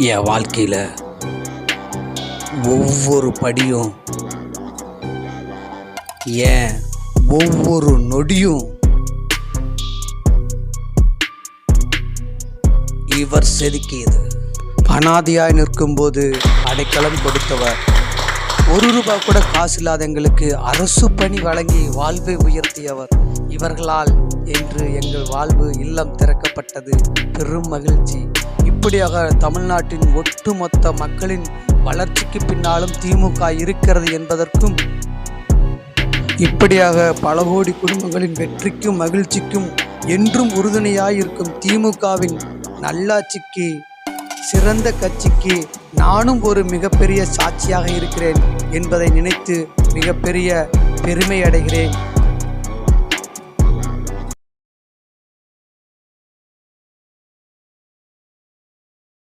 என் வாழ்க்கையில் ஒவ்வொரு படியும், ஏன் ஒவ்வொரு நொடியும் இவர் செதுக்கியது. அனாதையாய் நிற்கும்போது அடைக்கலம் கொடுத்தவர், ₹1 கூட காசு இல்லாத எங்களுக்கு அரசு பணி வழங்கி வாழ்வை உயர்த்தியவர். இவர்களால் என்று எங்கள் வாழ்வு இல்லம் திறக்கப்பட்டது. பெரும் மகிழ்ச்சி. இப்படியாக தமிழ்நாட்டின் ஒட்டுமொத்த மக்களின் வளர்ச்சிக்கு பின்னாலும் திமுக இருக்கிறது என்பதற்கும், இப்படியாக பல கோடி குடும்பங்களின் வெற்றிக்கும் மகிழ்ச்சிக்கும் என்றும் உறுதுணையாயிருக்கும் திமுகவின் நல்லாட்சிக்கு, சிறந்த கட்சிக்கு நானும் ஒரு மிகப்பெரிய சாட்சியாக இருக்கிறேன் என்பதை நினைத்து மிகப்பெரிய பெருமை அடைகிறேன்.